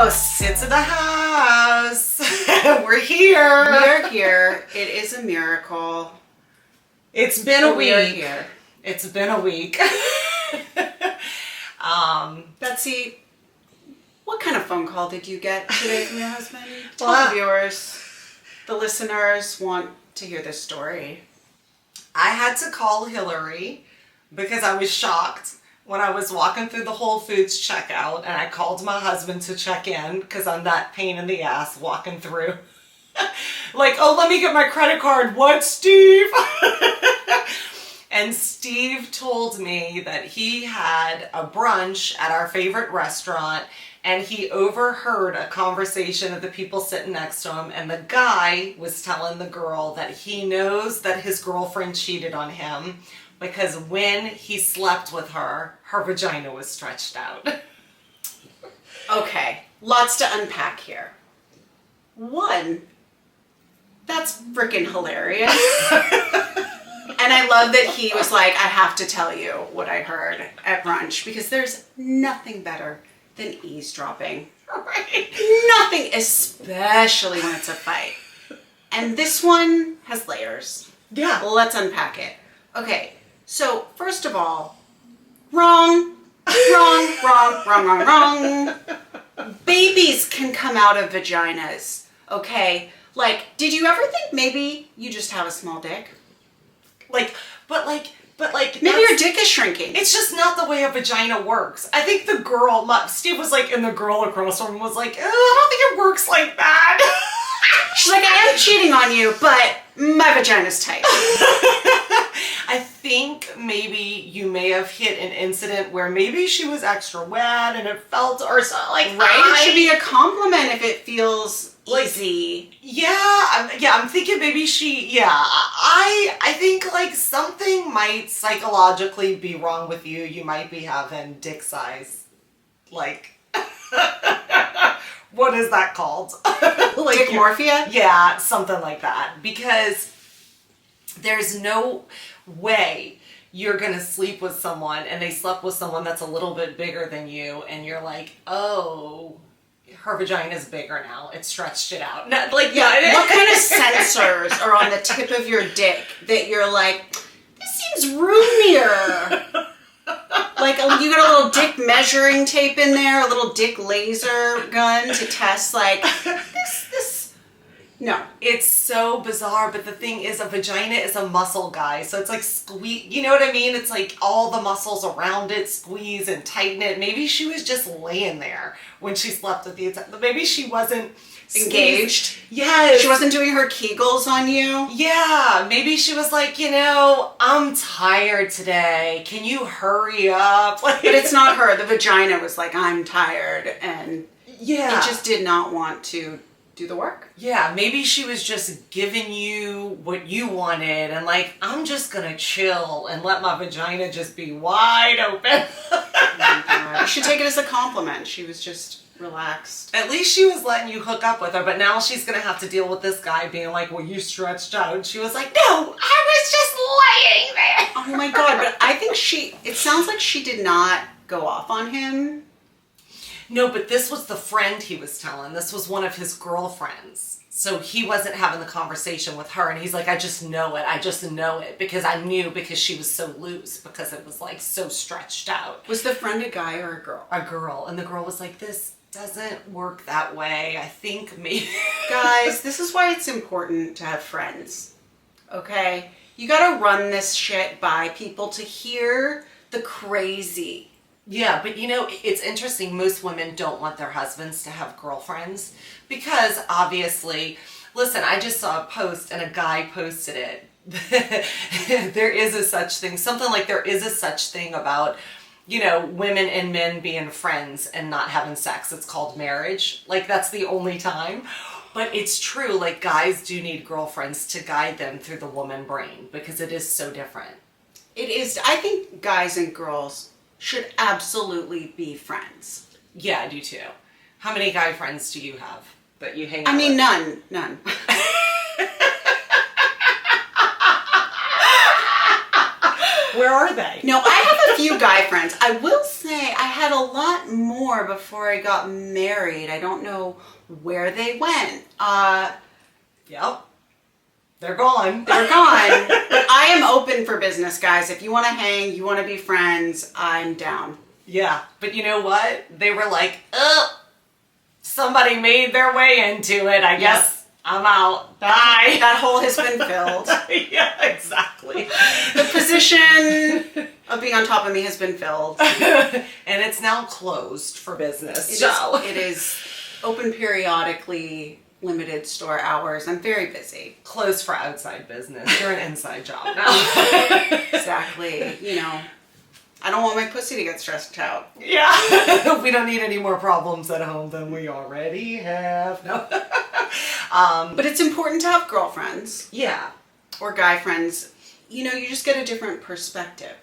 Tits in the house. We're here. We're here. It is a miracle. It's been a We are week. here. It's been a week. Betsy, what kind of phone call did you get today from your husband? Tell Well, the viewers, the listeners want to hear this story. I had to call Hillary because I was shocked when I was walking through the Whole Foods checkout, and I called my husband to check in because I'm that pain in the ass walking through. Like, oh, let me get my credit card. What, Steve? And Steve told me that he had a brunch at our favorite restaurant, and he overheard a conversation of the people sitting next to him, and the guy was telling the girl that he knows that his girlfriend cheated on him because when he slept with her, her vagina was stretched out. Okay, lots to unpack here. One, that's freaking hilarious. And I love that he was like, I have to tell you what I heard at brunch, because there's nothing better than eavesdropping. Right? Nothing, especially when it's a fight. And this one has layers. Yeah. Let's unpack it. Okay, so first of all, wrong. Babies can come out of vaginas, okay? Like, did you ever think maybe you just have a small dick? But Maybe your dick is shrinking. It's just not the way a vagina works. I think the girl, Steve was like, and the girl across from him was like, I don't think it works like that. She's like, I am cheating on you, but my vagina's tight. I think maybe you may have hit an incident where maybe she was extra wet and it felt, or something like, Right? It should be a compliment if it feels easy. I'm thinking maybe I think like something might psychologically be wrong with you. You might be having dick size, like, what is that called? Like Dickmorphia? Yeah, something like that. Because there's no way you're gonna sleep with someone and they slept with someone that's a little bit bigger than you, and you're like, oh, her vagina's bigger now. It stretched it out. What kind of sensors are on the tip of your dick that you're like, this seems roomier? Like, you got a little dick measuring tape in there, a little dick laser gun to test, like, this. No. It's so bizarre, but the thing is, a vagina is a muscle, guys. So it's like squeeze, you know what I mean? It's like all the muscles around it squeeze and tighten it. Maybe she was just laying there when she slept with you. Maybe she wasn't engaged. Yes. She wasn't doing her Kegels on you. Yeah. Maybe she was like, I'm tired today. Can you hurry up? But it's not her. The vagina was like, I'm tired. And yeah, it just did not want to do the work. Yeah, maybe she was just giving you what you wanted and like, I'm just gonna chill and let my vagina just be wide open. Oh my God. You should take it as a compliment. She was just relaxed. At least she was letting you hook up with her, but now she's gonna have to deal with this guy being like, well, you stretched out. And she was like, no, I was just laying there. Oh my God, but I think it sounds like she did not go off on him. No, but this was the friend he was telling. This was one of his girlfriends. So he wasn't having the conversation with her. And he's like, I just know it. I just know it. Because I knew, because she was so loose. Because it was like so stretched out. Was the friend a guy or a girl? A girl. And the girl was like, this doesn't work that way. I think maybe. Guys, this is why it's important to have friends. Okay? You gotta run this shit by people to hear the crazy. Yeah, but it's interesting. Most women don't want their husbands to have girlfriends because obviously, listen, I just saw a post and a guy posted it. There is a such thing, something like there is a such thing about, women and men being friends and not having sex. It's called marriage. Like that's the only time. But it's true, like guys do need girlfriends to guide them through the woman brain because it is so different. It is, I think guys and girls should absolutely be friends. Yeah, I do too. How many guy friends do you have that you hang out with? I mean, none. Where are they? No, I have a few guy friends. I will say I had a lot more before I got married. I don't know where they went. Yep. They're gone. They're gone. But I am open for business, guys. If you want to hang, you want to be friends, I'm down. Yeah. But you know what? They were like, somebody made their way into it. I guess I'm out. Bye. That hole has been filled. Yeah, exactly. The position of being on top of me has been filled. And it's now closed for business. It is open periodically, limited store hours. I'm very busy. Closed for outside business. You're an inside job now. Exactly. You know, I don't want my pussy to get stressed out. Yeah. We don't need any more problems at home than we already have. No. But it's important to have girlfriends. Yeah. Or guy friends. You know, you just get a different perspective.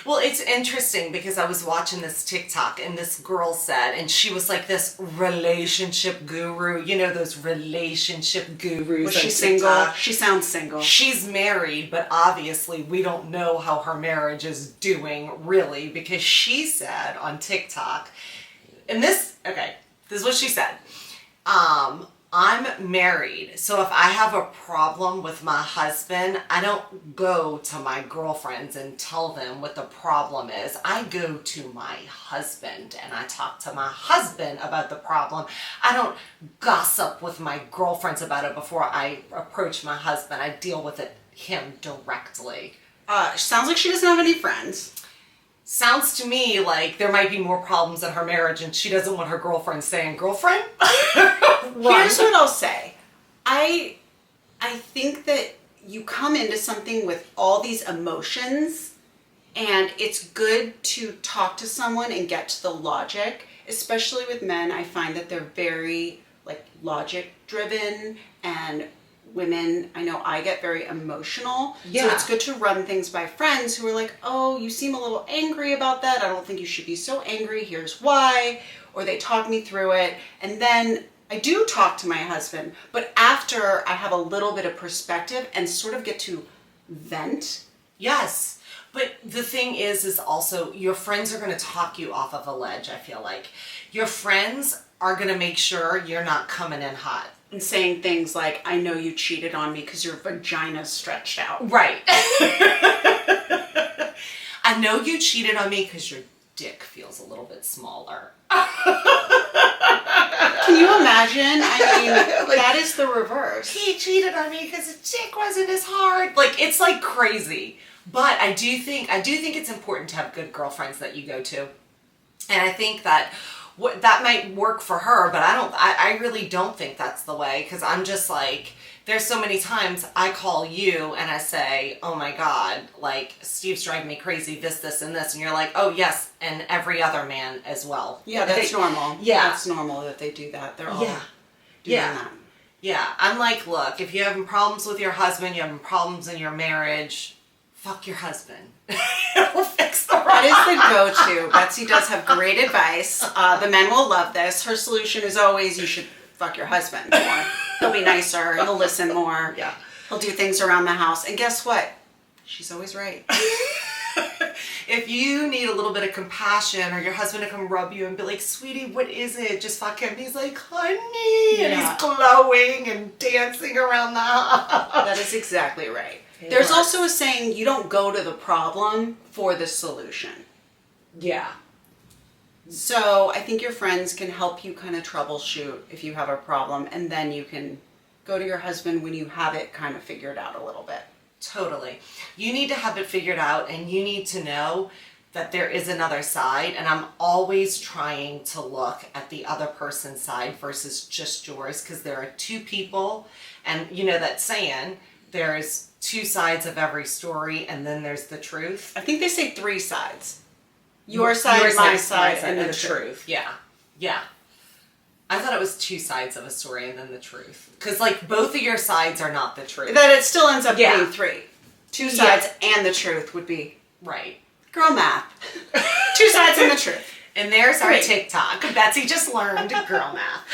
Well, it's interesting because I was watching this TikTok and this girl said, and she was like this relationship guru, you know, those relationship gurus. Was she single? She sounds single. She's married, but obviously we don't know how her marriage is doing really, because she said on TikTok, and this is what she said. I'm married, so if I have a problem with my husband, I don't go to my girlfriends and tell them what the problem is. I go to my husband and I talk to my husband about the problem. I don't gossip with my girlfriends about it before I approach my husband. I deal with him directly. Sounds like she doesn't have any friends. Sounds to me like there might be more problems in her marriage and she doesn't want her girlfriend saying, girlfriend? Here's what I'll say. I think that you come into something with all these emotions, and it's good to talk to someone and get to the logic. Especially with men, I find that they're very logic driven, and women, I know I get very emotional. Yeah. So it's good to run things by friends who are like, oh, you seem a little angry about that. I don't think you should be so angry. Here's why. Or they talk me through it. And then I do talk to my husband, but after I have a little bit of perspective and sort of get to vent. Yes. But the thing is also your friends are going to talk you off of a ledge, I feel like. Your friends are going to make sure you're not coming in hot. And saying things like, I know you cheated on me because your vagina's stretched out. Right. I know you cheated on me because your dick feels a little bit smaller. Can you imagine? I mean, that is the reverse. He cheated on me because his dick wasn't as hard. It's like crazy. But I do think it's important to have good girlfriends that you go to. And I think that that might work for her, but I really don't think that's the way, because I'm just like, there's so many times I call you and I say, oh my God, Steve's driving me crazy, this, and this. And you're like, oh yes, and every other man as well. Yeah, that's normal. Yeah. That's normal that they do that. They're all doing that. Yeah, I'm like, look, if you're having problems with your husband, you're having problems in your marriage, fuck your husband. It'll fix the problem. That is the go-to. Betsy does have great advice. The men will love this. Her solution is always, you should fuck your husband more. He'll be nicer. He'll listen more. Yeah. He'll do things around the house. And guess what? She's always right. If you need a little bit of compassion, or your husband to come rub you and be like, sweetie, what is it? Just fuck him. He's like, honey. And he's glowing and dancing around the house. That is exactly right. There's also a saying, you don't go to the problem for the solution. Yeah. So I think your friends can help you kind of troubleshoot if you have a problem, and then you can go to your husband when you have it kind of figured out a little bit. Totally. You need to have it figured out, and you need to know that there is another side, and I'm always trying to look at the other person's side versus just yours, because there are two people, and you know that saying, there's two sides of every story, and then there's the truth. I think they say three sides. Your side, my side, and then the truth. Yeah. Yeah. I thought it was two sides of a story and then the truth. Because, both of your sides are not the truth. That it still ends up being three. Two sides and the truth would be... Right. Girl math. Two sides and the truth. And there's our TikTok. Betsy just learned girl math.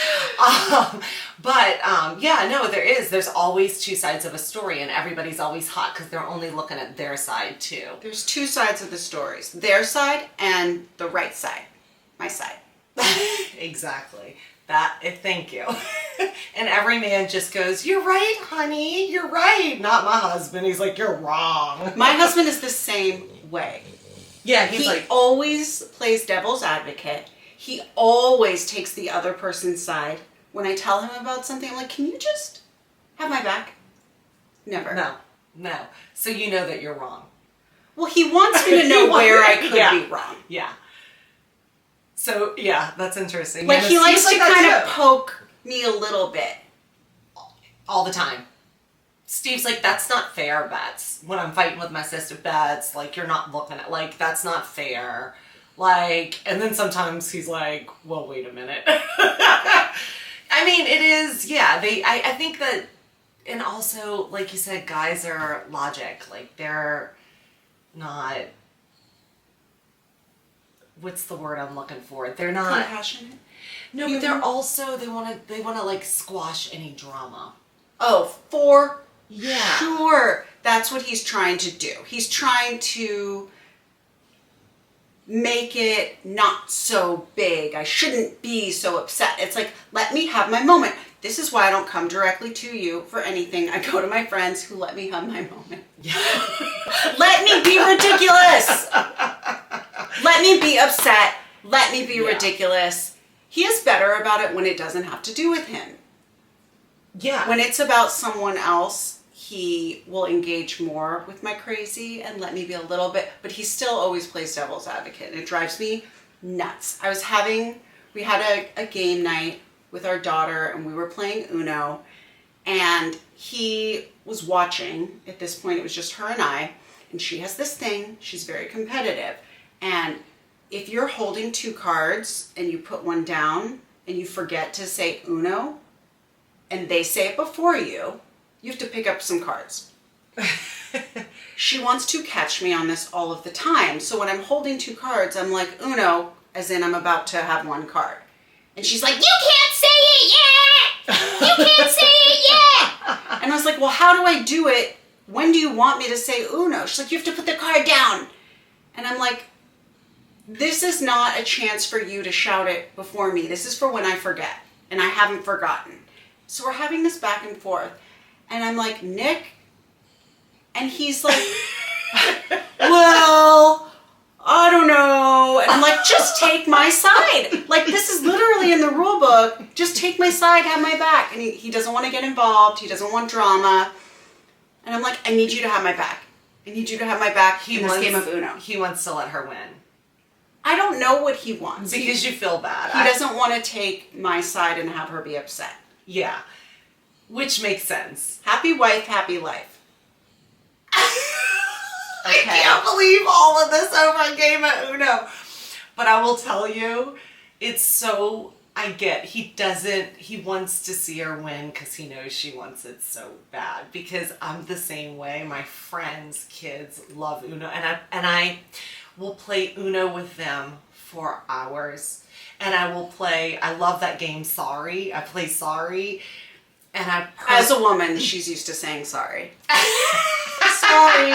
There's always two sides of a story, and everybody's always hot because they're only looking at their side too. There's two sides of the stories. Their side and the right side. my side. Exactly. Thank you. And every man just goes, "You're right, honey. You're right." Not my husband. He's like, "You're wrong." My husband is the same way. Yeah, He always plays devil's advocate. He always takes the other person's side. When I tell him about something, I'm like, "Can you just have my back?" Never. No. So you know that you're wrong. Well, he wants me to know where I could be wrong. Yeah. So, yeah, that's interesting. Like, he likes to kind of poke me a little bit. All the time. Steve's like, "That's not fair, Bets." When I'm fighting with my sister, "Bets, like, you're not looking at, like, that's not fair." Like, and then sometimes he's like, "Well, wait a minute." I mean, it is, yeah, I think that, and also, like you said, guys are logic. Like, they're not, what's the word I'm looking for? They're not Compassionate? No, but they're also, they want to like squash any drama. Oh, for Yeah. sure. That's what he's trying to do. He's trying to make it not so big. I shouldn't be so upset. It's like, let me have my moment. This is why I don't come directly to you for anything. I go to my friends who let me have my moment. Let me be ridiculous. Let me be upset. Let me be ridiculous. He is better about it when it doesn't have to do with him. Yeah. When it's about someone else, he will engage more with my crazy and let me be a little bit, but he still always plays devil's advocate, and it drives me nuts. We had a game night with our daughter, and we were playing Uno, and he was watching. At this point, it was just her and I, and she has this thing, she's very competitive, and if you're holding two cards and you put one down and you forget to say Uno, and they say it before you have to pick up some cards. She wants to catch me on this all of the time. So when I'm holding two cards, I'm like, Uno, as in I'm about to have one card. And she's like, "You can't say it yet! You can't say it yet!" And I was like, "Well, how do I do it? When do you want me to say Uno?" She's like, "You have to put the card down." And I'm like, this is not a chance for you to shout it before me. This is for when I forget. And I haven't forgotten. So we're having this back and forth. And I'm like, "Nick?" And he's like, "Well, I don't know." And I'm like, "Just take my side. Like, this is literally in the rule book. Just take my side, have my back." And he doesn't want to get involved. He doesn't want drama. And I'm like, "I need you to have my back. I need you to have my back in this game of Uno." He wants to let her win. I don't know what he wants. Because you feel bad. He doesn't want to take my side and have her be upset. Yeah. Which makes sense. Happy wife, happy life. I can't believe all of this over a game of Uno. But I will tell you, it's so, he wants to see her win because he knows she wants it so bad. Because I'm the same way. My friends' kids love Uno. And I will play Uno with them for hours. And I love that game, Sorry. I play Sorry. And as a woman, she's used to saying sorry. Sorry.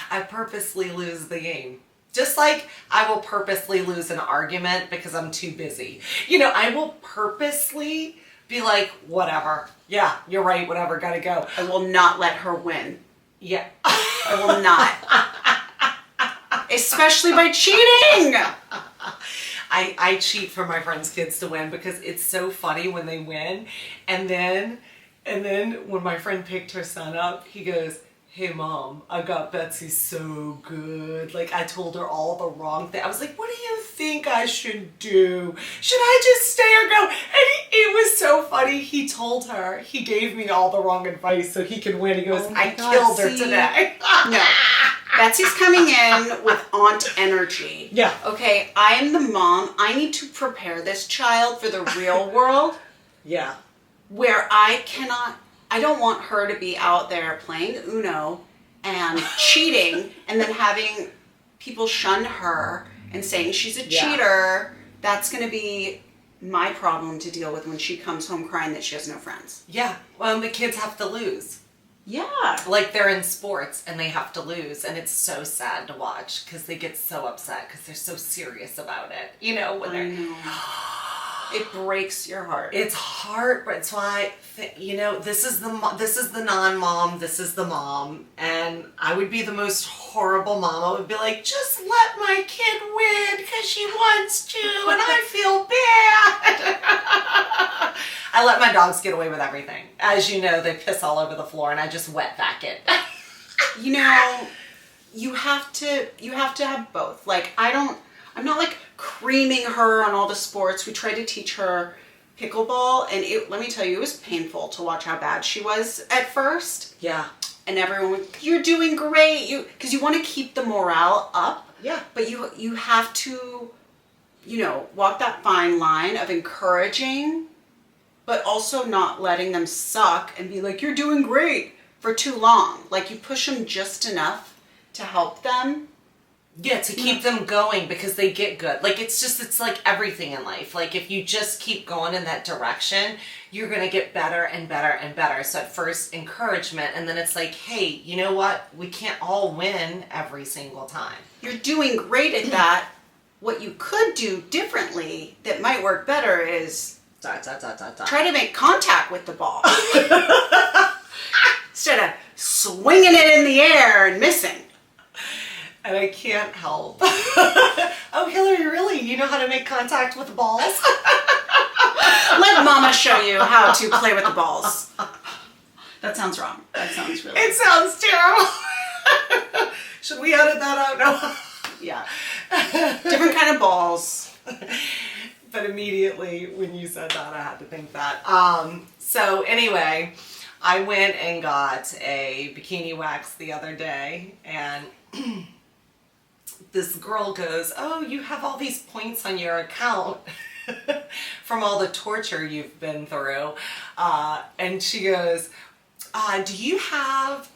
I purposely lose the game. Just like I will purposely lose an argument because I'm too busy. I will purposely be like, whatever. Yeah, you're right, whatever, gotta go. I will not let her win. Yeah. I will not. Especially by cheating. I cheat for my friends' kids to win because it's so funny when they win. And then when my friend picked her son up, he goes, "Hey Mom, I got Betsy so good. Like, I told her all the wrong thing." I was like, "What do you think I should do? Should I just stay or go?" And it was so funny. He told her, he gave me all the wrong advice so he could win. He goes, "I killed her today." No. Betsy's coming in with aunt energy. Yeah. Okay, I am the mom. I need to prepare this child for the real world. Yeah. Where I don't want her to be out there playing Uno and cheating and then having people shun her and saying she's a cheater. That's going to be my problem to deal with when she comes home crying that she has no friends. Yeah. Well, the kids have to lose. Yeah. Like they're in sports and they have to lose, and it's so sad to watch because they get so upset because they're so serious about it. You know, when I they're. know. It breaks your heart. It's hard, but it's why this is the non-mom, this is the mom, and I would be the most horrible mom. I would be like, just let my kid win because she wants to, and I feel bad. I let my dogs get away with everything. As you know, they piss all over the floor, and I just wet vac it. You know, you have to have both. Like I'm not like creaming her on all the sports. We tried to teach her pickleball, and let me tell you, it was painful to watch how bad she was at first. Yeah. And everyone was, you're doing great. Because you want to keep the morale up. Yeah. But you have to, walk that fine line of encouraging, but also not letting them suck and be like, you're doing great for too long. Like, you push them just enough to help them. Yeah, to keep them going because they get good. Like, it's like everything in life. Like, if you just keep going in that direction, you're going to get better and better and better. So at first, encouragement, and then it's like, hey, you know what? We can't all win every single time. You're doing great at that. What you could do differently that might work better is try to make contact with the ball. Instead of swinging it in the air and missing. And I can't help. Oh, Hillary, really? You know how to make contact with balls? Let Mama show you how to play with the balls. That sounds wrong. That sounds really... It sounds terrible. Should we edit that out? No. Yeah. Different kind of balls. But immediately when you said that, I had to think that. So anyway, I went and got a bikini wax the other day, and this girl goes, oh, you have all these points on your account from all the torture you've been through. And she goes, do you have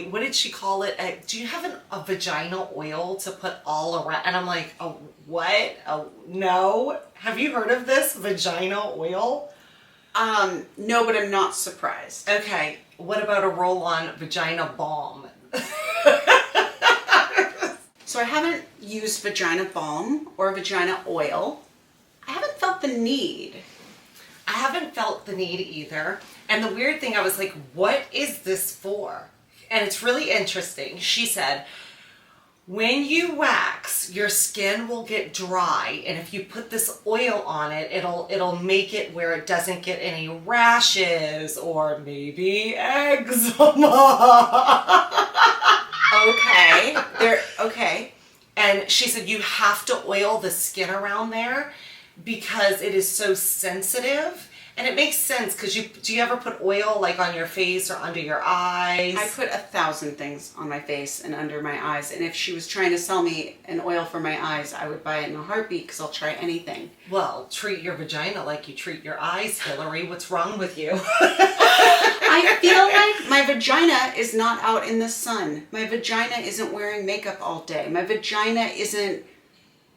what did she call it? Do you have a vagina oil to put all around? And I'm like, oh, what? Oh, no. Have you heard of this vagina oil? No, but I'm not surprised. Okay. What about a roll-on vagina balm? So I haven't used vagina balm or vagina oil. I haven't felt the need. I haven't felt the need either. And the weird thing, I was like, what is this for? And it's really interesting. She said, when you wax, your skin will get dry. And if you put this oil on it, it'll make it where it doesn't get any rashes or maybe eczema. Okay. Okay. And she said you have to oil the skin around there because it is so sensitive. And it makes sense because do you ever put oil like on your face or under your eyes? I put 1,000 things on my face and under my eyes. And if she was trying to sell me an oil for my eyes, I would buy it in a heartbeat because I'll try anything. Well, treat your vagina like you treat your eyes, Hillary. What's wrong with you? I feel like my vagina is not out in the sun. My vagina isn't wearing makeup all day. My vagina isn't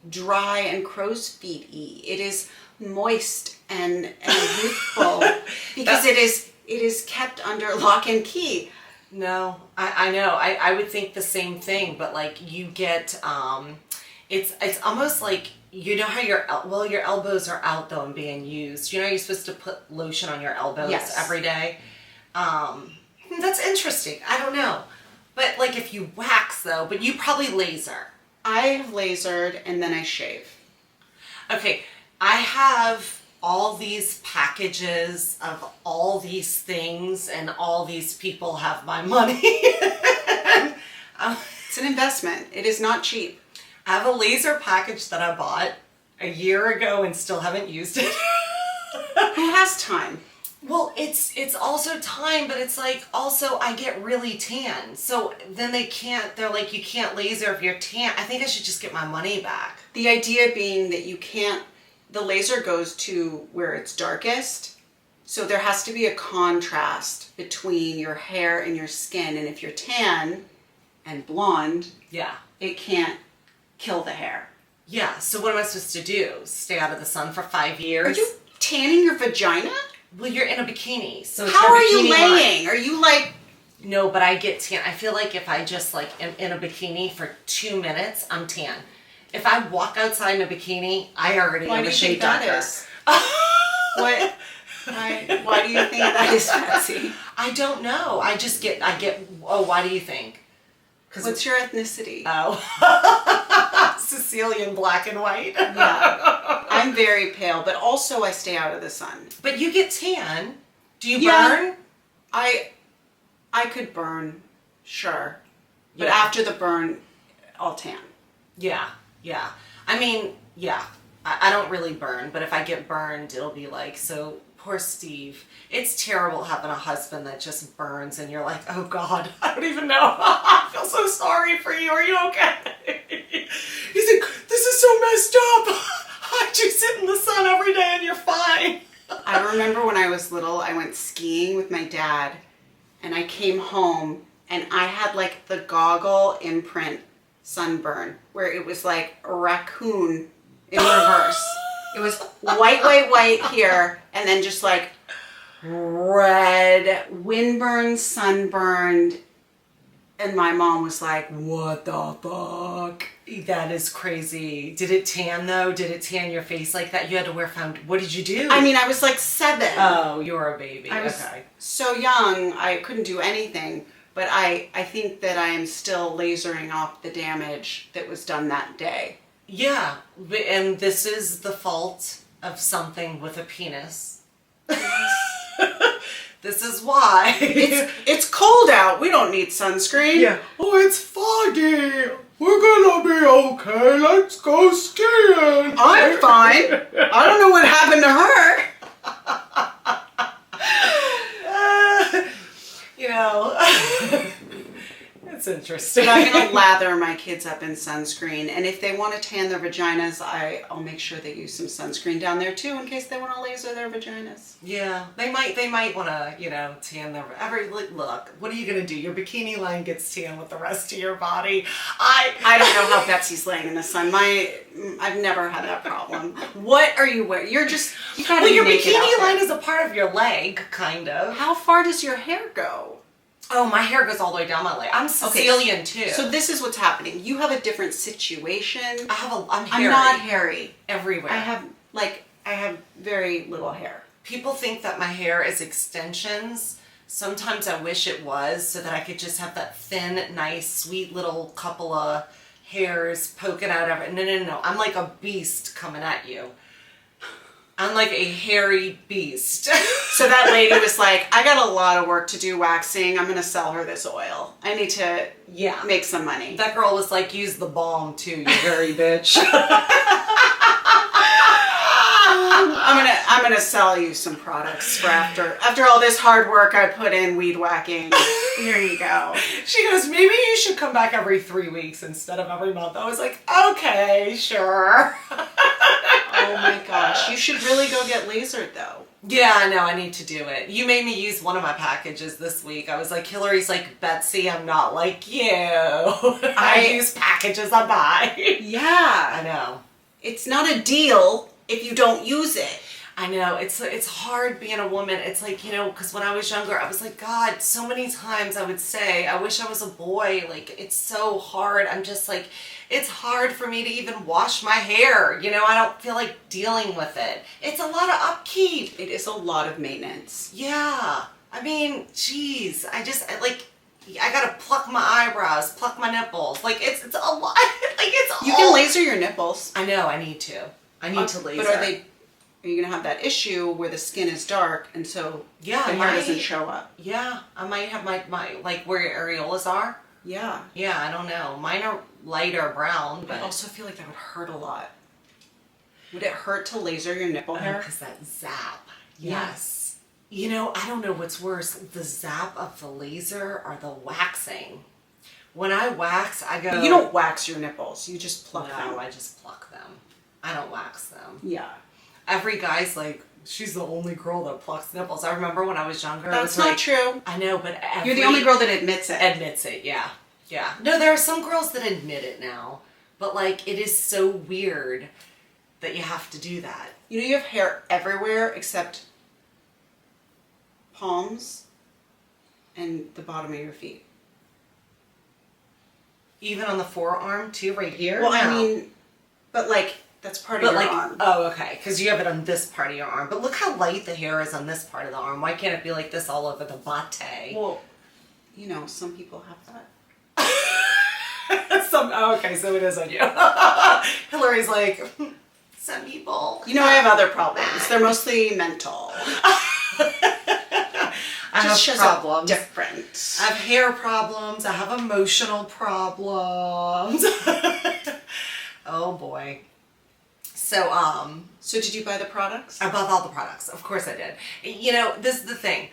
dry and crow's feet-y. It is moist and youthful because it is kept under lock and key. No, I know. I would think the same thing, but like you get it's almost like, you know how your elbows are out though and being used. You know you're supposed to put lotion on your elbows every day. That's interesting. I don't know. But like if you wax though, but you probably laser. I've lasered and then I shave. Okay, I have all these packages of all these things and all these people have my money. It's an investment. It is not cheap. I have a laser package that I bought a year ago and still haven't used it. Who has time? Well, it's also time, but it's like also I get really tan. So then they're like, you can't laser if you're tan. I think I should just get my money back. The idea being that the laser goes to where it's darkest. So there has to be a contrast between your hair and your skin. And if you're tan and blonde, it can't kill the hair. Yeah, so what am I supposed to do? Stay out of the sun for 5 years? Are you tanning your vagina? Well, you're in a bikini, so it's How your are you bikini laying? line. Are you like No, but I get tan. I feel like if I just like am in a bikini for 2 minutes, I'm tan. If I walk outside in a bikini, I already am a shade darker. What? Why do you think that is, Betsy? I don't know. I get. Oh, why do you think? What's your ethnicity? Oh, Sicilian, black and white. Yeah, I'm very pale, but also I stay out of the sun. But you get tan. Do you burn? I could burn, sure, but Yeah. after the burn, I'll tan. Yeah. I mean, yeah. I don't really burn, but if I get burned, it'll be like, so poor Steve. It's terrible having a husband that just burns and you're like, oh God, I don't even know. I feel so sorry for you. Are you okay? He's like, this is so messed up. I just sit in the sun every day and you're fine. I remember when I was little, I went skiing with my dad and I came home and I had like the goggle imprint sunburn where it was like a raccoon in reverse. It was white here, and then just like red, windburned, sunburned. And my mom was like, what the fuck? That is crazy. Did it tan though? Did it tan your face like that? You had to wear What did you do? I mean, I was like 7. Oh, you were a baby. I was okay. so young, I couldn't do anything. But I think that I am still lasering off the damage that was done that day. Yeah, and this is the fault of something with a penis. This is why. It's cold out. We don't need sunscreen. Yeah. Oh, it's foggy. We're gonna be okay. Let's go skiing. I'm fine. I don't know what happened to her. You know. It's interesting. But I'm going to lather my kids up in sunscreen. And if they want to tan their vaginas, I'll make sure they use some sunscreen down there too in case they want to laser their vaginas. Yeah, they might want to, tan their look. What are you going to do? Your bikini line gets tan with the rest of your body. I don't know how Betsy's laying in the sun. I've never had that problem. What are you wearing? You got to be your naked bikini out there. line is a part of your leg, kind of. How far does your hair go? Oh, my hair goes all the way down my leg. I'm Sicilian too. So this is what's happening. You have a different situation. I'm hairy. I'm not hairy. Everywhere. I have very little hair. People think that my hair is extensions. Sometimes I wish it was so that I could just have that thin, nice, sweet little couple of hairs poking out of it. No. I'm like a beast coming at you. I'm like a hairy beast. So that lady was like, I got a lot of work to do waxing. I'm going to sell her this oil. I need to make some money. That girl was like, use the balm too, you hairy bitch. I'm gonna sell you some products for after all this hard work I put in weed whacking. Here you go. She goes, maybe you should come back every 3 weeks instead of every month. I was like, okay, sure. Oh my gosh, you should really go get lasered though. Yeah, I know, I need to do it. You made me use one of my packages this week. I was like, Hillary's like, Betsy, I'm not like you. I use packages I buy. Yeah. I know. It's not a deal if you don't use it. I know, it's hard being a woman. It's like, because when I was younger, I was like, God, so many times I would say, I wish I was a boy. Like, it's so hard. I'm just like, it's hard for me to even wash my hair. I don't feel like dealing with it. It's a lot of upkeep. It is a lot of maintenance. Yeah. I mean, geez, I gotta pluck my eyebrows, pluck my nipples. Like, it's a lot. You can laser your nipples. I know, I need to. I need to laser. But are you going to have that issue where the skin is dark and so the hair doesn't show up? Yeah, I might have my like where your areolas are. Yeah. Yeah, I don't know. Mine are lighter brown, but I also feel like that would hurt a lot. Would it hurt to laser your nipple hair? Because that zap. Yes. I don't know what's worse, the zap of the laser or the waxing. When I wax, I go... But you don't wax your nipples. You just pluck them. No, I just pluck them. I don't wax them. Yeah. Every guy's like, she's the only girl that plucks nipples. I remember when I was younger. That's not true. I know, but you're the only girl that admits it. Admits it, yeah. Yeah. No, there are some girls that admit it now. But, it is so weird that you have to do that. You have hair everywhere except palms and the bottom of your feet. Even on the forearm too, right here? Well, No. I mean, but like, that's part of your arm. Oh, okay, because you have it on this part of your arm. But look how light the hair is on this part of the arm. Why can't it be like this all over the bate? Well, you know, some people have that. Okay, so it is on you. Hillary's like, some people. You know, I have other problems. They're mostly mental. I have problems. Different. I have hair problems. I have emotional problems. Oh boy. So So did you buy the products? I bought all the products. Of course I did. You know, this is the thing.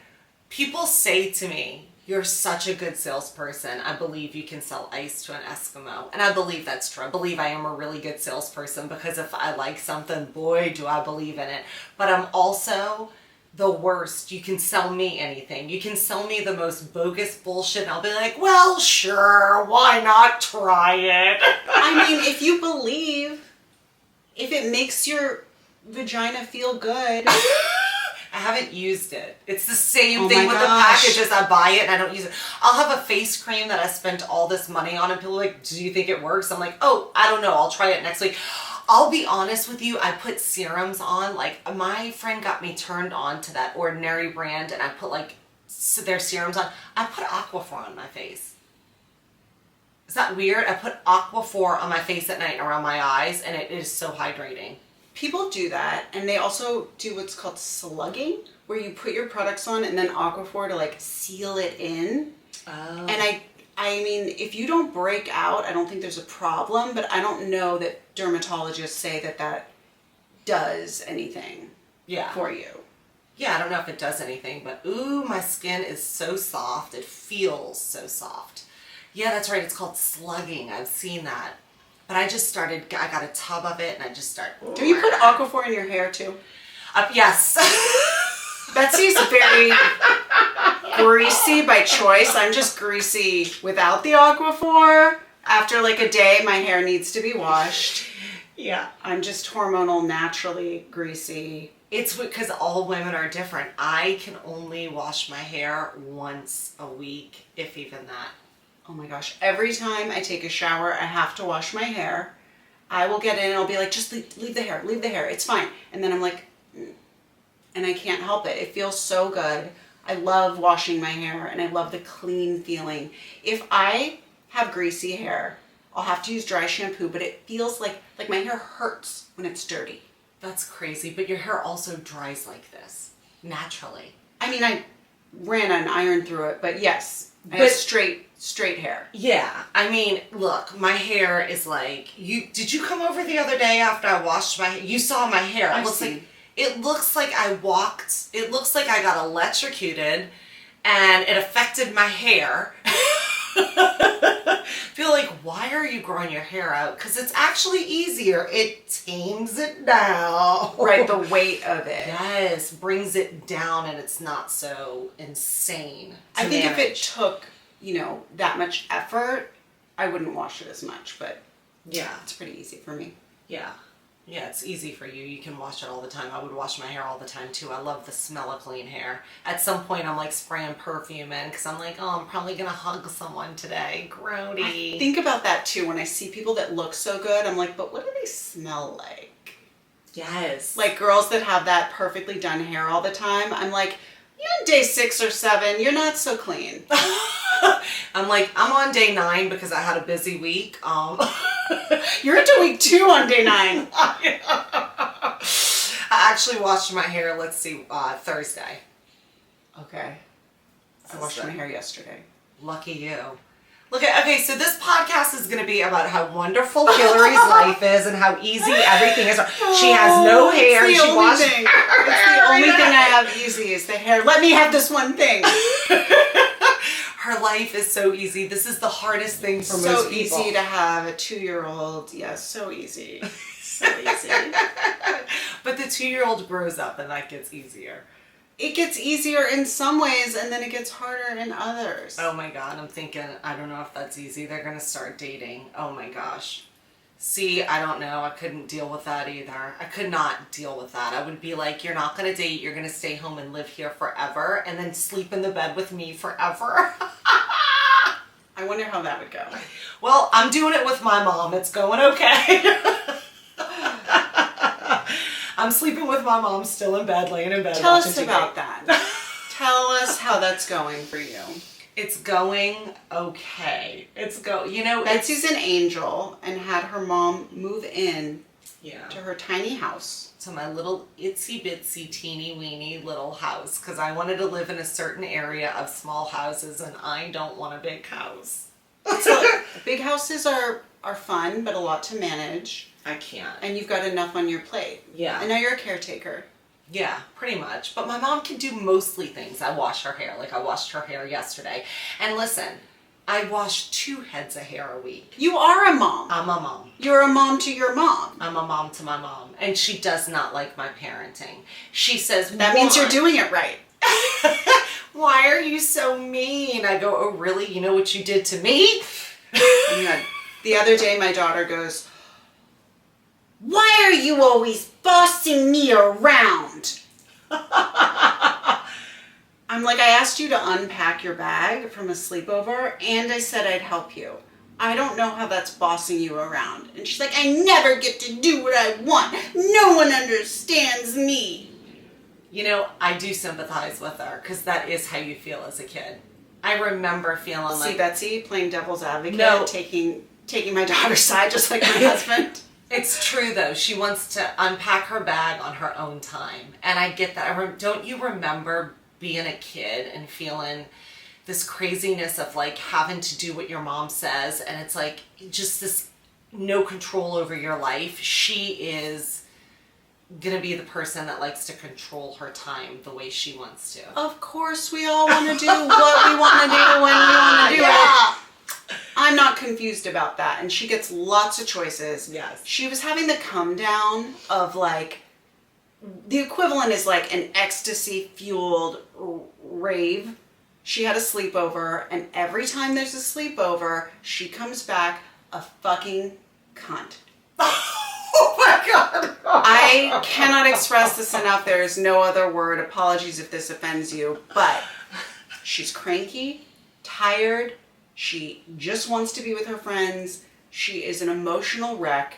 People say to me, "You're such a good salesperson. I believe you can sell ice to an Eskimo." And I believe that's true. I believe I am a really good salesperson because if I like something, boy, do I believe in it. But I'm also the worst. You can sell me anything. You can sell me the most bogus bullshit and I'll be like, well, sure, why not try it? I mean, if you believe, if it makes your vagina feel good. I haven't used it. It's the same Oh thing my with the gosh. packages. I buy it and I don't use it. I'll have a face cream that I spent all this money on and people are like, do you think it works? I'm like, oh, I don't know. I'll try it next week. I'll be honest with you. I put serums on. Like my friend got me turned on to that Ordinary brand and I put like their serums on. I put Aquaphor on my face. Is that weird? I put Aquaphor on my face at night around my eyes and it is so hydrating. People do that, and they also do what's called slugging, where you put your products on and then Aquaphor to like seal it in. Oh. And I mean, if you don't break out, I don't think there's a problem, but I don't know that dermatologists say that that does anything for you. Yeah, I don't know if it does anything, but ooh, my skin is so soft. It feels so soft. Yeah, that's right. It's called slugging. I've seen that. But I just started, I got a tub of it and I just started. Do you put Aquaphor in your hair too? Yes. Betsy's very greasy by choice. I'm just greasy without the Aquaphor. After like a day, my hair needs to be washed. Yeah. I'm just hormonal, naturally greasy. It's because all women are different. I can only wash my hair once a week, if even that. Oh my gosh. Every time I take a shower, I have to wash my hair. I will get in and I'll be like, just leave the hair, leave the hair. It's fine. And then I'm like, and I can't help it. It feels so good. I love washing my hair and I love the clean feeling. If I have greasy hair, I'll have to use dry shampoo, but it feels like my hair hurts when it's dirty. That's crazy. But your hair also dries like this, naturally. I mean, I ran an iron through it, but yes, I have straight hair. Yeah, I mean, look, my hair is like, did you come over the other day after I washed my hair? You saw my hair. It looks like I got electrocuted and it affected my hair. Feel like, why are you growing your hair out? Because it's actually easier. It tames it down. Right, the weight of it. Yes, brings it down and it's not so insane. I think if it took, that much effort, I wouldn't wash it as much, but yeah, it's pretty easy for me. Yeah. Yeah, it's easy for you. You can wash it all the time. I would wash my hair all the time too. I love the smell of clean hair. At some point, I'm like spraying perfume in because I'm like, oh, I'm probably going to hug someone today. Grody. I think about that too. When I see people that look so good, I'm like, but what do they smell like? Yes. Like girls that have that perfectly done hair all the time. I'm like, you're on day 6 or 7. You're not so clean. I'm like, I'm on day 9 because I had a busy week. You're into week 2 on day 9. I actually washed my hair, Thursday. Okay. I washed my hair yesterday. Lucky you. Okay, so this podcast is going to be about how wonderful Hillary's life is and how easy everything is. She has no hair. It's the only thing. It's the only thing I have easy is the hair. Let me have this one thing. Her life is so easy. This is the hardest thing for most people. So easy to have a 2-year-old. Yes, so easy. So easy. But the 2-year-old grows up and that gets easier. It gets easier in some ways and then it gets harder in others. Oh my God, I'm thinking, I don't know if that's easy. They're going to start dating. Oh my gosh. See, I don't know. I couldn't deal with that either. I could not deal with that. I would be like, you're not going to date. You're going to stay home and live here forever and then sleep in the bed with me forever. I wonder how that would go. Well, I'm doing it with my mom. It's going okay. I'm sleeping with my mom still in bed, laying in bed. Tell us about that. Tell us how that's going for you. It's going okay. Betsy's an angel and had her mom move in Yeah. to her tiny house. To my little itsy bitsy teeny weeny little house because I wanted to live in a certain area of small houses and I don't want a big house. So big houses are fun, but a lot to manage. I can't. And you've got enough on your plate. Yeah. And now you're a caretaker. Yeah, pretty much. But my mom can do mostly things. I wash her hair. Like I washed her hair yesterday. And listen, I wash 2 heads of hair a week. You are a mom. I'm a mom. You're a mom to your mom. I'm a mom to my mom. And she does not like my parenting. She says, That means you're doing it right. Why are you so mean? I go, oh really? You know what you did to me? Yeah. The other day my daughter goes, why are you always bossing me around? I'm like, I asked you to unpack your bag from a sleepover and I said I'd help you. I don't know how that's bossing you around. And she's like, I never get to do what I want. No one understands me. You know, I do sympathize with her because that is how you feel as a kid. I remember feeling like... See Betsy playing devil's advocate, No. taking my daughter's side just like my husband. It's true though. She wants to unpack her bag on her own time. And I get that. Don't you remember being a kid and feeling this craziness of like having to do what your mom says and it's like just this no control over your life? She is gonna be the person that likes to control her time the way she wants to. Of course we all want to do what we want to do when we want to do it. I'm not confused about that. And she gets lots of choices. Yes. She was having the come down of like, the equivalent is like an ecstasy fueled rave. She had a sleepover and every time there's a sleepover, she comes back a fucking cunt. Oh my God. I cannot express this enough. There is no other word. Apologies if this offends you, but she's cranky, tired. She just wants to be with her friends. She is an emotional wreck.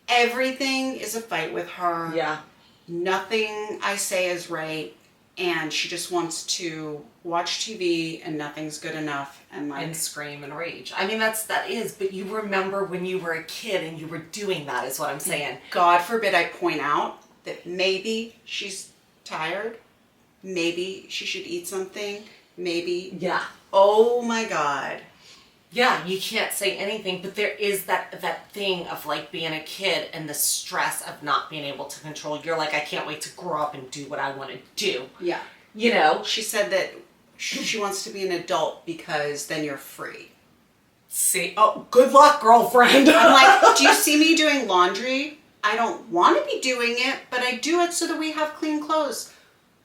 Everything is a fight with her. Yeah. Nothing I say is right. And she just wants to watch TV and nothing's good enough. And scream and rage. I mean, that is, but you remember when you were a kid and you were doing that is what I'm saying. God forbid I point out that maybe she's tired. Maybe she should eat something. Maybe. Yeah. Oh my God. Yeah, you can't say anything, but there is that thing of like being a kid and the stress of not being able to control. You're like, I can't wait to grow up and do what I want to do. Yeah. You know? She said that she wants to be an adult because then you're free. See, oh, good luck, girlfriend. I'm like, do you see me doing laundry? I don't want to be doing it, but I do it so that we have clean clothes.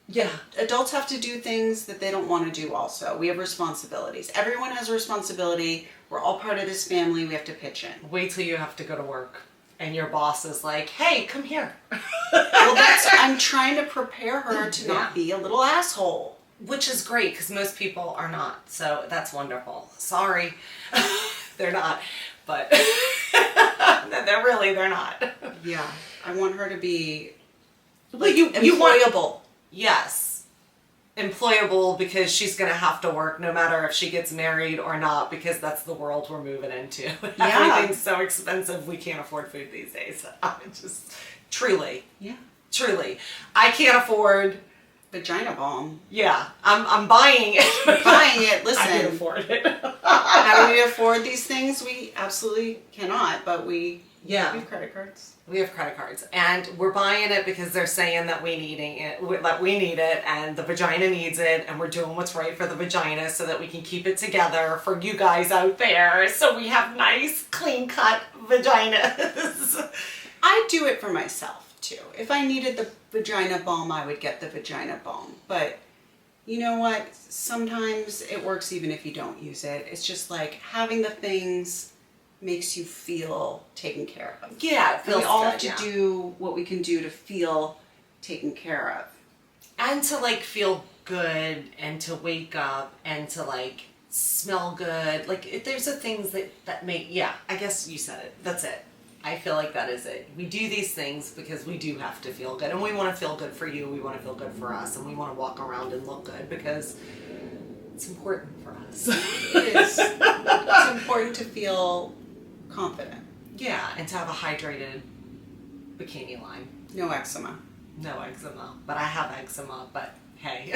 Yeah. Adults have to do things that they don't want to do also. We have responsibilities. Everyone has a responsibility. We're all part of this family. We have to pitch in. Wait till you have to go to work and your boss is like, hey, come here. Well, I'm trying to prepare her to not be a little asshole. Which is great because most people are not. So that's wonderful. Sorry. They're not. But they're not. Yeah. I want her to be employable. Yes. Employable because she's going to have to work no matter if she gets married or not because that's the world we're moving into. Yeah. Everything's so expensive we can't afford food these days. Truly. Yeah. Truly. I can't afford... Vagina balm. Yeah. I'm buying it. Buying it. Listen. I can afford it. How do we afford these things? We absolutely cannot, but we have credit cards. We have credit cards, and we're buying it because they're saying that we need it, and the vagina needs it, and we're doing what's right for the vagina so that we can keep it together for you guys out there, so we have nice, clean-cut vaginas. I do it for myself, too. If I needed the vagina balm, I would get the vagina balm, but you know what? Sometimes it works even if you don't use it. It's just like having the things makes you feel taken care of. Yeah, it And feels we all good, have to yeah. do what we can do to feel taken care of. And to like feel good and to wake up and to like smell good. Like there's the things that make, yeah, I guess you said it. That's it. I feel like that is it. We do these things because we do have to feel good, and we want to feel good for you. We want to feel good for us, and we want to walk around and look good because it's important for us. It is. It's important to feel confident. Yeah, and to have a hydrated bikini line. No eczema. No eczema, but I have eczema. But hey,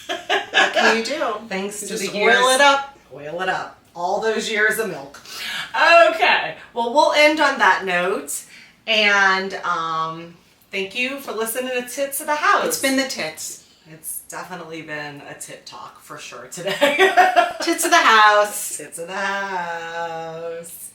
What can you do? thanks to Just the years. oil it up. Oil it up. All those years of milk. Okay. Well, we'll end on that note. And thank you for listening to Tits of the House. It's been the tits. It's definitely been a tit talk for sure today. Tits of the house. Tits of the House.